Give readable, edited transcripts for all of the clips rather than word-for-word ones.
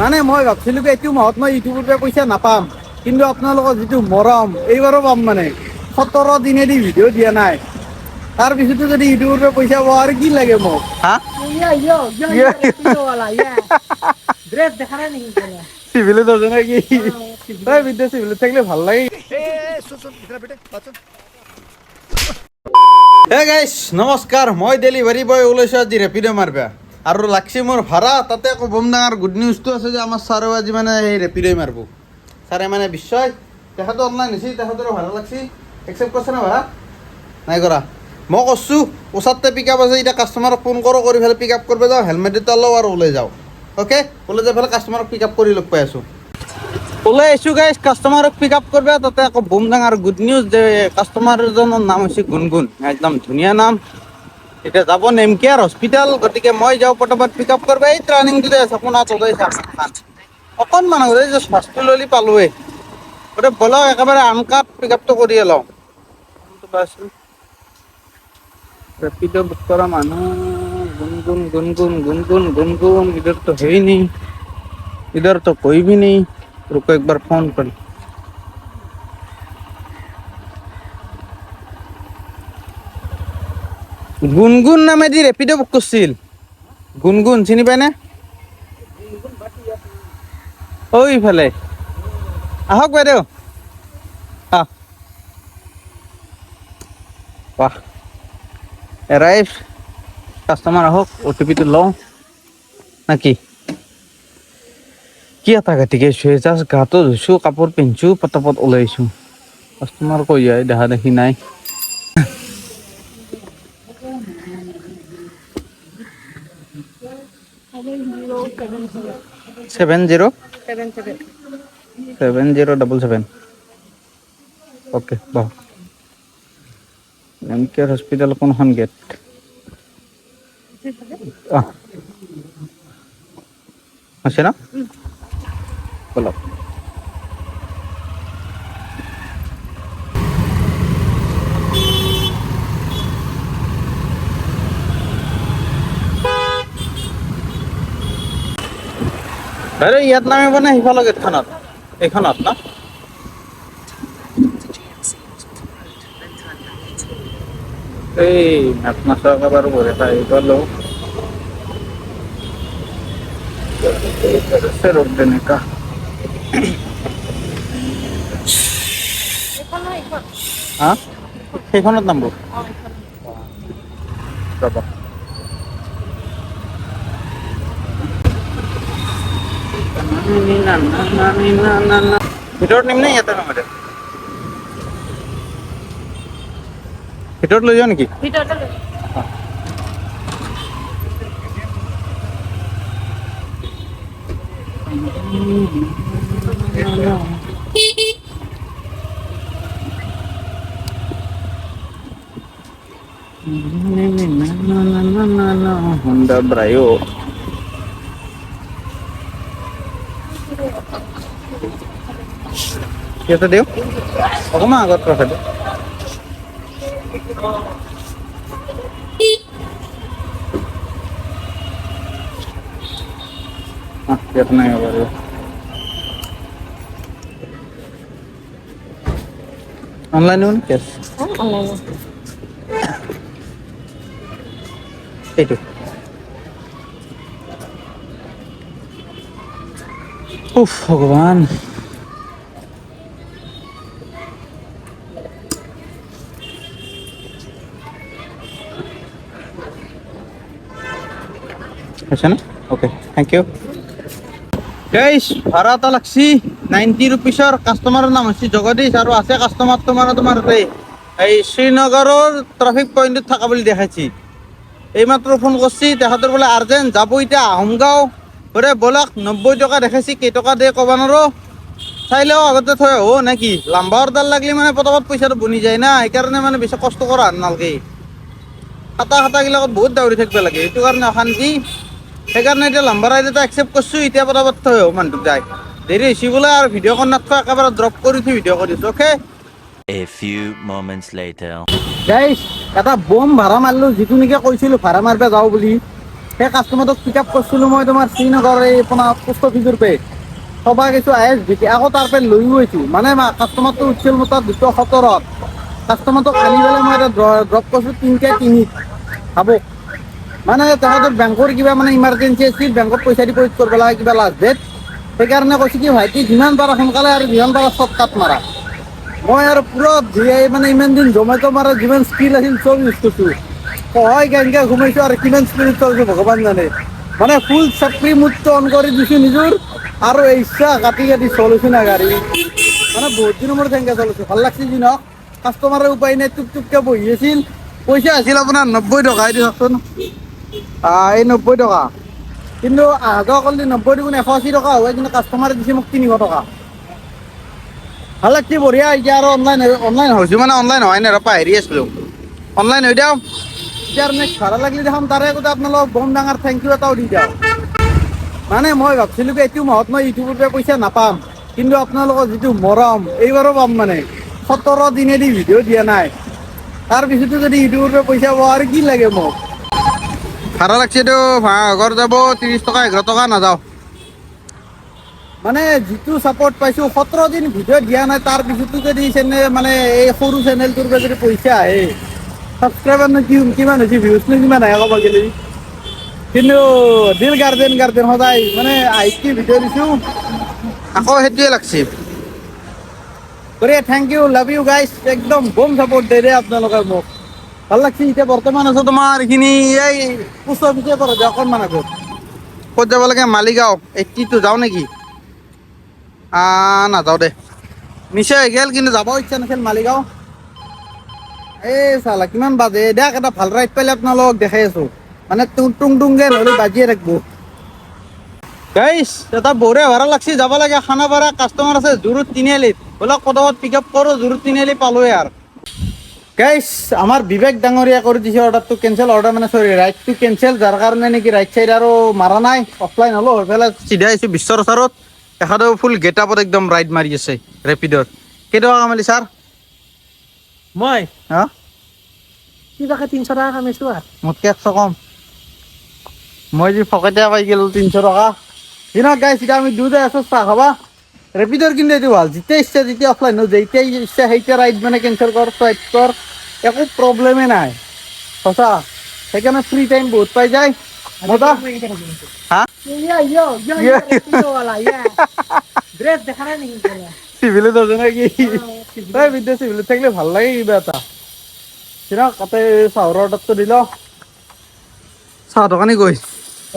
মানে মই ভাবছিলো যে এইটো মাহত মই ইউটিউবৰ পৰা পইচা নাপাম, কিন্তু আপোনালোকৰ যিটো মৰম এইবাৰো পাম। মানে 17 দিনেদি ভিডিঅ' দিয়া নাই, তাৰ পিছতো যদি ইউটিউবৰ পৰা পইচা পাওঁ আৰু কি লাগে মোক। হা চিভিলত আছে নেকি? বিদ্যা চিভিলত থাকিলে ভাল লাগে। হে গাইছ নমস্কাৰ, মই ডেলিভাৰী বয় ওলাইছোঁ আজি ৰেপিড' মাৰবা। আৰু লাগছি মোৰ ভাড়া, তাতে আকৌ বম ডাঙৰ গুড নিউজটো আছে যে আমাৰ ছাৰেও আজি মানে সেই ৰেপিড'ই মাৰিব। ছাৰে মানে বিশ্বই তেখেতো অনলাইন হৈছে, তেখেতৰো ভাড়া লাগছি। একচেপ্ট কৰিছে না ভাড়া? নাই কৰা। মই কৈছোঁ ওচৰতে পিক আপ আছে, এতিয়া কাষ্টমাৰক ফোন কৰোঁ, কৰি পেলাই পিক আপ কৰিব যাওঁ, হেলমেট এটা লওঁ আৰু ওলাই যাওঁ। অ'কে, ওলাই যাই পেলাই কাষ্টমাৰক পিক আপ কৰি লগ পাই আছোঁ। ওলাই আহিছোঁ গাইছ কাষ্টমাৰক পিক আপ কৰিব। তাতে আকৌ বম ডাঙৰ গুড নিউজ যে কাষ্টমাৰজনৰ নাম হৈছে গুণগুণ, একদম ধুনীয়া নাম। এতিয়া যাব নেমকেয়াৰ হস্পিটেল, গতিকে মই যাওঁ পটাপট পিক আপ কৰিব। এই টাৰ্ণিংটোতে আছে, কোণাত অকণমান আগতে জাষ্ট ফাৰ্ষ্টটো ললি পালোৱেই। গতিকে ব'লক একেবাৰে আনকাট পিক আপটো কৰিয়ে লওঁ। ৰেপিড' বুক কৰা মানুহ গুণগুণ গুণগুণ গুণগুণ গুণগুণ, ইধৰ তো है ही नहीं, इधर तो कोई भी नहीं। रुको एक बार फोन कर। গুণগুণ নামেদি ৰেপিড' বুক কৰিছিল। গুণগুণ চিনি পায়নে? ঐ ইফালে আহক বাইদেউ, আহ বাহ এৰাইভ। কাষ্টমাৰ আহক, অ'টিপিটো লওঁ নাকি? কি এটা গাতিকে জাষ্ট গাটো ধুইছোঁ, কাপোৰ পিন্ধিছোঁ, পটাপট ওলাইছোঁ। কাষ্টমাৰ কৈ যায়, দেখা দেখি নাই। 7077 অ'কে বাহ। নেমকেয়াৰ হস্পিটেল কোনখন গেট? আছে না? বলক। আৰে ইয়াত নামিব নে সিফালৰ গেটখনত? এইখনত না? এই মেপ নাচোৱাকে বাৰু ঘৰে আহিব লওঁ। ৰ'দ তেনেকা হা? সেইখনত নামব? ৰ'ব। ভিতৰত নিম নে ইয়াতে নামো? ভিতৰত লৈ যাওঁ নেকি? Honda Brio. Kita deh. Aku mah agak terus aja. Kita naik baru. Online pun cash. Online. Itu. Bhagwan. আছে না? Okay, thank U. গাইস ভাড়া এটা লাগছি 90 ৰুপিসৰ। কাষ্টমাৰৰ নাম হৈছে জগদীশ আৰু আছে কাষ্টমাৰ তোমাৰ এই শ্ৰীনগৰৰ ট্ৰাফিক পইণ্টত থকা বুলি দেখাইছি। এইমাত্ৰ ফোন কৰিছি, তেখেতৰ বোলে আৰ্জেণ্ট যাব এতিয়া আহোমগাঁও। বোলে ব'লক 90 টকা দেখাইছি, কেইটকা দিয়ে ক'ব নোৱাৰো। চাই লওঁ আগতে থৈ আহো নেকি? লাম্বা অৰ্ডাৰ লাগিলে মানে পটাপট পইচাটো বনি যায় না, সেইকাৰণে মানে বেছি কষ্ট কৰা নালাগে। খাটাগিলাকত বহুত দাউৰি থাকিব লাগে, সেইটো কাৰণে অশান্তি। সেইকাৰণে এতিয়া লাম্বাৰ ৰাইড এটা একচেপ্ট কৰিছোঁ, এতিয়া পটাপট থৈ আহো মানুহটোক যায়। দেৰি হৈছে বোলে আৰু ভিডিঅ' কৰি নাথোৱা, একেবাৰে ড্ৰপ কৰি থৈ ভিডিঅ' কৰিছোঁ। Okay. A few moments later. গাইছ এটা বম ভাড়া মাৰিলোঁ, যিটো নেকি কৈছিলোঁ ভাড়া মাৰিব যাওঁ বুলি। সেই কাষ্টমাৰটোক পিক আপ কৰিছিলোঁ মই তোমাৰ শ্ৰীনগৰ এই আপোনাৰ পোষ্ট অফিচৰ পে সবাই কিছু আইএছ ভিটি আকৌ তাৰ পৰা লৈও আহিছোঁ মানে কাষ্টমাৰটো উঠিছিল মোৰ তাত 217 কাষ্টমাৰটোক আনি পেলাই মই এটা ড্ৰপ কৰিছোঁ 3 ভাবক মানে তাহাঁতৰ বেংকৰ কিবা মানে ইমাৰ্জেঞ্চি আছিল বেংকত পইচা ডিপজিট কৰিব লাগে কিবা লাষ্ট ডেট সেইকাৰণে কৈছে কি ভাইটি যিমান পাৰা সোনকালে আৰু যিমান পাৰা শ্বৰ্টকাট মাৰা মই আৰু পুৰা মানে ইমান দিন জমেট' মাৰা যিমান স্কিল আছিল চব ইউজ কৰিছোঁ সহায় কেনেকৈ ঘুমাইছোঁ আৰু কিমান স্পীডত চলিছোঁ ভগৱান জানে মানে ফুল চাকৰি মুডটো অন কৰি দিছোঁ নিজৰ আৰু এই ইচ্ছা কাটি কাটি চলিছোঁ না গাড়ী মানে বহুত দিনৰ মূৰত তেনেকৈ চলিছোঁ ভাল লাগছে যি নহওক কাষ্টমাৰৰ উপায় নাই টুক টুককৈ বহি আছিল পইচা আছিল আপোনাৰ 90 টকা এই দিয়কচোন এই 90 টকা কিন্তু অহা যোৱা কৰিলে 90 দুগুণ 180 টকা হয় কিন্তু কাষ্টমাৰে দিছে মোক 300 টকা ভাল লাগছে বঢ়িয়া এতিয়া আৰু অনলাইন হৈছোঁ মানে অনলাইন হোৱাই নাই পাহৰি আছিলোঁ অনলাইন হৈ দিওঁ এতিয়া আৰু নেক্সট ভাড়া লাগিলে দেখাম তাৰে আগতে আপোনালোকক বম ডাঙৰ থেংক ইউ এটাও দি দিওঁ মানে মই ভাবছিলোঁ কি এইটো মাহত মই ইউটিউবৰ পৰা পইচা নাপাম কিন্তু আপোনালোকৰ যিটো মৰম এইবাৰো পাম মানে 17 দিনেদি ভিডিঅ' দিয়া নাই তাৰপিছতো যদি ইউটিউবৰ পৰা পইচা পোৱা আৰু কি লাগে মোক ভাড়া লাগছেতো ঘৰ যাব 30 টকা 11 টকা নাযাওঁ মানে যিটো ছাপৰ্ট পাইছোঁ 17 দিন ভিডিঅ' দিয়া নাই তাৰপিছতো যদি মানে এই সৰু চেনেলটোৰ পৰা যদি পইচা আহে ছাবস্ক্ৰাইবাৰনো কিমান হৈছে ভিউজনো কিমান আহে ক'ব গ'লে কিন্তু দিল গাৰ্ডেন সদায় মানে আইকি ভিডিঅ' দিছোঁ আকৌ সেইটোৱে লাগছে গতিকে thank you love you guys একদম বম ছাপৰ্ট দিয়ে দেই আপোনালোকে মোক ভাল লাগছে এতিয়া বৰ্তমান আছোঁ তোমাৰ এইখিনি এই পোষ্ট অফিচৰ পৰা অকণমান আগত ক'ত যাব লাগে মালিগাঁও 82 যাওঁ নেকি নাযাওঁ দে নিশ্চয় হৈ গ'ল কিন্তু যাব ইচ্ছা নাছিল মালিগাঁও এই চালা কিমান বাজে দিয়ক এটা ভাল ৰাইড পালে আপোনালোকক দেখাই আছোঁ মানে টুংকে নহ'লে বাজিয়ে থাকিব গাইছ এটা বঢ়িয়া ভাড়া লাগছে যাব লাগে খানাপাৰা কাষ্টমাৰ আছে জোৰত তিনিআলিত বোলক পদকত পিক আপ কৰোঁ জোৰত তিনিআলি পালোঁৱে আৰু গাইছ আমাৰ বিবেক ডাঙৰীয়া কৰি দিছে অৰ্ডাৰটো কেঞ্চেল অৰ্ডাৰ মানে চৰি ৰাইডটো কেঞ্চেল যাৰ কাৰণে নেকি ৰাইড চাইড আৰু মাৰা নাই অফলাইন হ'লো হৈ পেলাই চিধা আহিছোঁ বিশ্বৰ ওচৰত এখাদে ফুল গেট আপত একদম ৰাইড মাৰি আছে ৰেপিডৰ কেইটকা কামালি ছাৰ মই হা কিবাকে 300 টকা কামাইছোঁ আৰু মোতকৈ 100 কম মই যি ফকতীয়া পাই গ'লোঁ 300 টকা দিনত গাইছ এতিয়া আমি দুয়োটাই আছোঁ চাহ খাবা ৰেপিডৰ কিন্তু এইটো ভাল যেতিয়া ইচ্ছা যেতিয়া অফলাইন হৈ যায় যেতিয়াই ইচ্ছা সেইতিয়া ৰাইড মানে কেঞ্চেল কৰ চুৱাইপ কৰ একো প্ৰব্লেমেই নাই সঁচা সেইকাৰণে ফ্ৰী টাইম বহুত পাই যায় মজা হা ড্ৰেছ দেখা নাই নেকি চিভিলত আছে নেকি এই বিদ্যা চিভিলত থাকিলে ভাল লাগে কিবা এটা চিৰক তাতে চাহৰ অৰ্ডাৰটো দিল চাহ দোকানী গৈ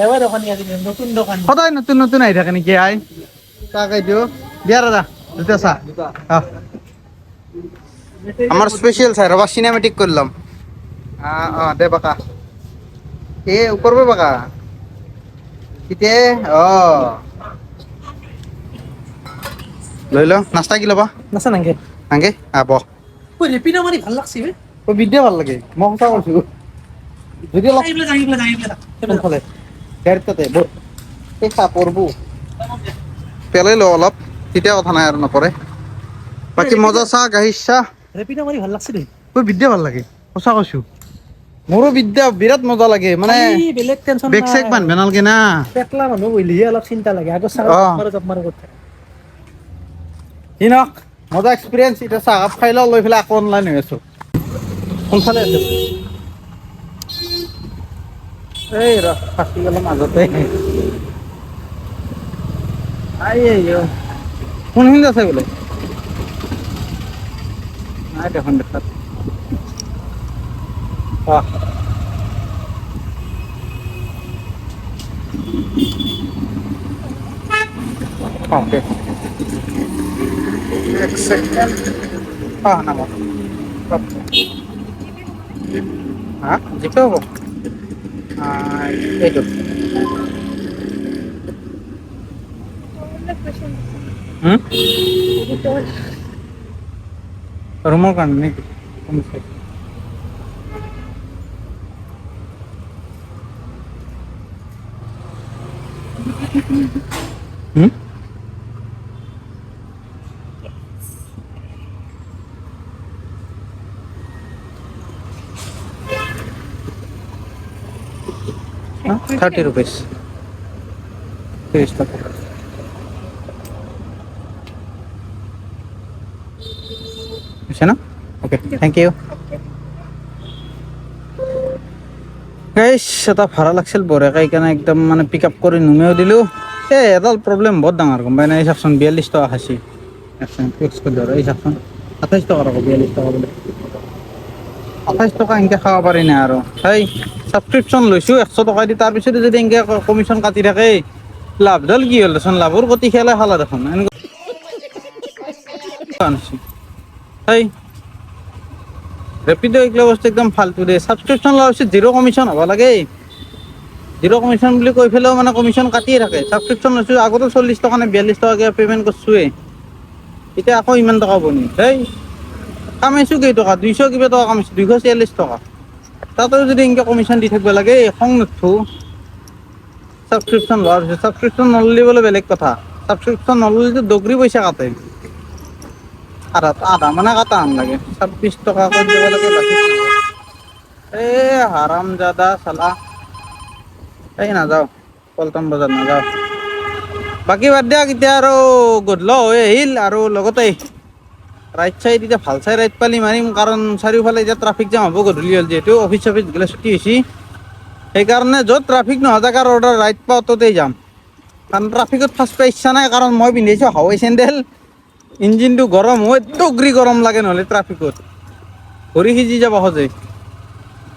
এবাৰ দোকানী আজি নতুন দোকান সদায় নতুন নতুন আহি থাকে নেকি আই তাকে দিওঁ দিয়া দাদা দুটা চাহ আমাৰ স্পেচিয়েল চাই ৰবা চিনেমেটিক করলাম দে বাকা উপর বাকা ইতে লৈ ল নাস্তা কি ল'বা নাচা নাংগে নাংগে বহ ঐ ৰেপিডো মাৰি ভাল লাগছি বে বিদ্যা ভাল লাগে মই সঁচা কৈছোঁ যদি অলপ কোনফালে গাড়ীত তাতে বহ এই চাহ পৰবো পেলাই ল অলপ তেতিয়া কথা নাই আৰু নপৰে বাকী মজা চাহ গাখীৰ চাহ ৰেপিডো মাৰি ভাল লাগছি দেই বিদ্যা ভাল লাগে সঁচা কৈছোঁ মোৰো বিদ্যা বিৰাট মজা লাগে মানে বেলেগ টেনচন বেগ চেক বান্ধবে নালগে না পেটলা মানুহ বহিলেহে অলপ চিন্তা লাগে আগত চাহ জব মাৰ কথা দিনক মজা এক্সপিৰিয়েঞ্চ এতিয়া চাহ কাপ খাই লৈ পেলাই আকৌ অনলাইন হৈ আছোঁ কোনফালে আছে এই ৰ ফাঁচি গ'ল মাজতে কোনখিনিত আছে বোলে নাই দেখোন দেখাত এক সেকেন্ড নাম হা যেতে হবো এইটো ৰুমৰ কাৰণে নেকি 30 rupees 30 টাকা আছে না ওকে থ্যাংক ইউ গাইস এটা ভাড়া লাগছিল বঢ়িয়াকৈ সেইকাৰণে একদম মানে পিক আপ কৰি নুমেও দিলোঁ এই এডাল প্ৰব্লেম বহুত ডাঙৰ গম পাই নাই এই চাওকচোন 42 টকা খাইছি ফিক্স কৰি দিওঁ এই চাওকচোন 28 টকা ৰ'ব 42 টকা বোলে 28 টকা এনেকৈ খাব পাৰি নাই আৰু সেই ছাবস্ক্ৰিপশ্যন লৈছোঁ 100 টকা দি তাৰপিছতে যদি এনেকৈ কমিশ্যন কাটি থাকে লাভডাল কি হ'ল দেচোন লাভৰ গতি খেলাই খালা দেখোন এনেকুৱা সেই ৰেপিড' এইগিলা বস্তু একদম ফাল্টু দে ছাবস্ক্ৰিপশ্যন লোৱাৰ পিছত জিৰ' কমিশ্যন হ'ব লাগে জিৰ' কমিশ্যন বুলি কৈ পেলাইও মানে কমিশ্যন কাটিয়ে থাকে ছাবস্ক্ৰিপশ্যন লৈছোঁ আগতে 40 টকা নে 42 টকাকৈ পে'মেণ্ট কৰিছোঁৱেই এতিয়া আকৌ ইমান টকা বনি সেই কামাইছোঁ কেইটকা 200 কিবা টকা কামাইছোঁ 246 টকা তাতেও যদি এনেকৈ কমিশ্যন দি থাকিব লাগে খং নুঠো ছাবস্ক্ৰিপশ্যন লোৱাৰ পিছত ছাবস্ক্ৰিপশ্যন নল'লে বোলে বেলেগ কথা ছাবস্ক্ৰিপশ্যন নল'লেতো দগৰি পইচা কাটে আধা মানে কাটা আন লাগে 26 টকা কৰি দিব লাগে হাৰাম জাদা চালা এই নাযাওঁ পল্টন বজাৰ নাযাওঁ বাকী বাদ দিয়ক এতিয়া আৰু গধূলা হৈ আহিল আৰু লগতে ৰাইট চাইড এতিয়া ভাল চাই ৰাইট পালি মাৰিম কাৰণ চাৰিওফালে এতিয়া ট্ৰাফিক জাম হ'ব গধূলি হ'ল যিহেতু অফিচ চফিচ গ'লে ছুটি হৈছে সেইকাৰণে য'ত ট্ৰাফিক নহয় জেগাৰ অৰ্ডাৰ ৰাইট পাওঁ ততেই যাম কাৰণ ট্ৰাফিকত ফাৰ্ষ্ট পাই ইচ্ছা নাই কাৰণ মই পিন্ধিছোঁ হাৱাই চেণ্ডেল ইঞ্জিনটো গৰম হয় দগৰি গৰম লাগে নহ'লে ট্ৰাফিকত ভৰি সিজি যাব খোজে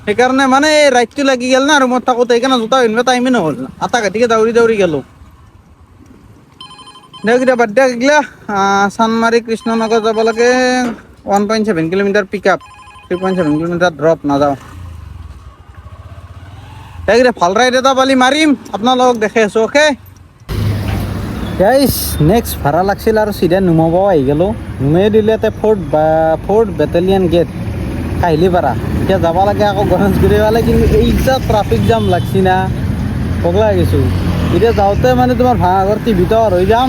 সেইকাৰণে মানে ৰাইটটো লাগি গ'ল না ৰুমত থাকোঁতে সেইকাৰণে জোতা পিন্ধিব টাইমে নহ'ল আটা ঘাটিকে দাউৰি গ'লোঁ দিয়ক এতিয়া বাদ দিয়ক এইগিলা চানমাৰি কৃষ্ণনগৰ যাব লাগে 1.7 কিলোমিটাৰ পিক আপ 3.7 কিলোমিটাৰ ড্ৰপ নাযাওঁ এতিয়া ভাল ৰাইড এটা পালি মাৰিম আপোনালোকক দেখাই আছোঁ অ'কে গাইছ নেক্সট ভাড়া লাগছিল আৰু চিধা নুমাব আহি গ'লোঁ নুমাই দিলে ইয়াতে ফ'ৰ্ট বেটেলিয়ান গেট কাহিলীপাৰা এতিয়া যাব লাগে আকৌ গণেশগুৰি ফালে কিন্তু এইটা ট্ৰাফিক জাম লাগছি না পগলা গৈছোঁ এতিয়া যাওঁতে মানে তোমাৰ ভাঙাঘৰ টিভিটো হৈ যাম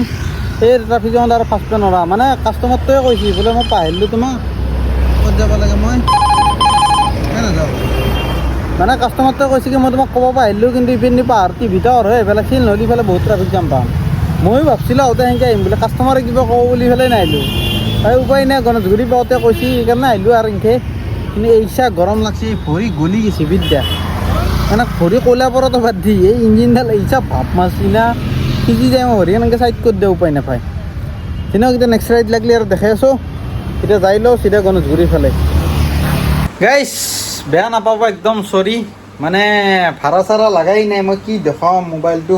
সেই ট্ৰাফিক জামত আৰু ফাৰ্ষ্ট নৰা মানে কাষ্টমাৰটোৱে কৈছে বোলে মই পাহৰিলোঁ তোমাক ক'ত যাব লাগে মই নাযাওঁ মানে কাষ্টমাৰটোৱে কৈছে কি মই তোমাক ক'ব পাৰিলোঁ কিন্তু ইপিনে পাহাৰ টিভিটো হৈ পেলাই চিল নদী ফালে বহুত ট্ৰাফিক জাম পাম ময়ো ভাবছিলোঁ আহোঁতে সেনেকৈ আহিম বোলে কাষ্টমাৰে কিবা ক'ব বুলি পেলাই নাহিলোঁ এই উপায় নাই গণেশগুৰি পাওঁতে কৈছে সেইকাৰণে আহিলোঁ আৰু এনেকৈ কিন্তু এইচা গৰম লাগছে ভৰি গলি গৈছে বিদ্যা মানে ভৰি ক'লা পৰাটো বাদ দি এই ইঞ্জিনডাল এইচা ভাপ মাৰছি না সিজি যায় মই ভৰি এনেকৈ চাইড কৰি দিয়া উপায় নাপায় তেনেকুৱা এতিয়া নেক্সট ৰাইড লাগিলে আৰু দেখাই আছোঁ এতিয়া যাই লওঁ চিধা গণেশগুৰি ফালে গাইছ বেয়া নাপাব একদম চৰি মানে ভাড়া চাড়া লাগাই নাই মই কি দেখাওঁ মোবাইলটো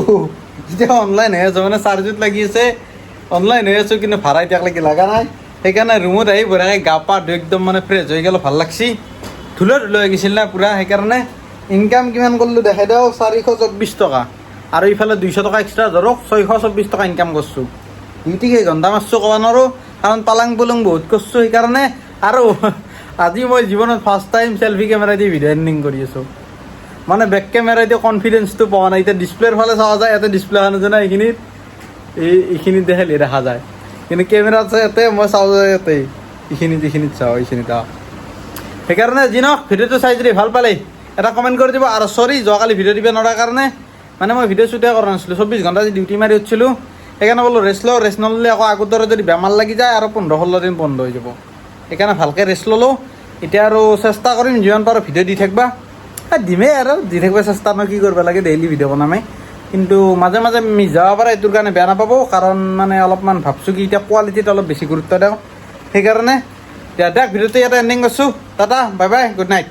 এতিয়া অনলাইন হৈ আছোঁ মানে চাৰ্জত লাগি আছে অনলাইন হৈ আছোঁ কিন্তু ভাড়া এতিয়ালৈকে লগা নাই সেইকাৰণে ৰুমত আহি বঢ়িয়াকৈ গা পা ধুই একদম মানে ফ্ৰেছ হৈ গ'ল ভাল লাগছি ধুলো হৈ গৈছিল না পূৰা সেইকাৰণে ইনকাম কিমান কৰিলোঁ দেখাই দিওঁ 424 টকা আৰু ইফালে 200 টকা এক্সট্ৰা ধৰক 624 টকা ইনকাম কৰিছোঁ ডিউটি কেইঘণ্টা মাৰছোঁ ক'ব নোৱাৰোঁ কাৰণ পালাং পুলুং বহুত কৰিছোঁ সেইকাৰণে আৰু আজি মই জীৱনত ফাৰ্ষ্ট টাইম চেল্ফি কেমেৰা দি ভিডিঅ' এডিটিং কৰি আছোঁ মানে বেক কেমেৰাই দি কনফিডেঞ্চটো পোৱা নাই এতিয়া ডিছপ্লেৰ ফালে চোৱা যায় ইয়াতে ডিছপ্লে এখন আছে না এইখিনিত দেখালে দেখা যায় কিন্তু কেমেৰাত আছে ইয়াতে মই চাওঁ যে ইয়াতে এইখিনিত চাওঁ সেইকাৰণে যি নহওক ভিডিঅ'টো চাই যদি ভাল পালে এটা কমেণ্ট কৰি দিব আৰু চৰি যোৱাকালি ভিডিঅ' দিব নোৱাৰাৰ কাৰণে মানে মই ভিডিঅ' শ্বুটে কৰা নাছিলোঁ 24 ঘণ্টা যি ডিউটি মাৰি উঠিছিলোঁ সেইকাৰণে বোলো ৰেষ্ট নল'লে আকৌ আগৰ দৰে যদি বেমাৰ লাগি যায় আৰু 15-16 দিন বন্ধ হৈ যাব সেইকাৰণে ভালকৈ ৰেষ্ট ল'লোঁ এতিয়া আৰু চেষ্টা কৰিম যিমান পাৰোঁ ভিডিঅ' দি থাকিবা দিমেই আৰু দি থাকিব চেষ্টা মই কি কৰিব লাগে ডেইলি ভিডিঅ' বনামেই কিন্তু মাজে মাজে মিছ যাব পাৰে এইটোৰ কাৰণে বেয়া নাপাব কাৰণ মানে অলপমান ভাবছোঁ কি এতিয়া কোৱালিটিত অলপ বেছি গুৰুত্ব দিওঁ সেইকাৰণে দিয়ক ভিডিঅ'টো ইয়াতে এণ্ডিং কৰিছোঁ tata bye bye good night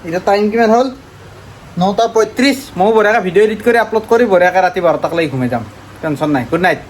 এতিয়া টাইম কিমান হ'ল 9:35 ময়ো বঢ়িয়াকৈ ভিডিঅ' এডিট কৰি আপলোড কৰি বঢ়িয়াকৈ ৰাতি 12টাক লাগি ঘুমাই যাম টেনশ্যন নাই গুড নাইট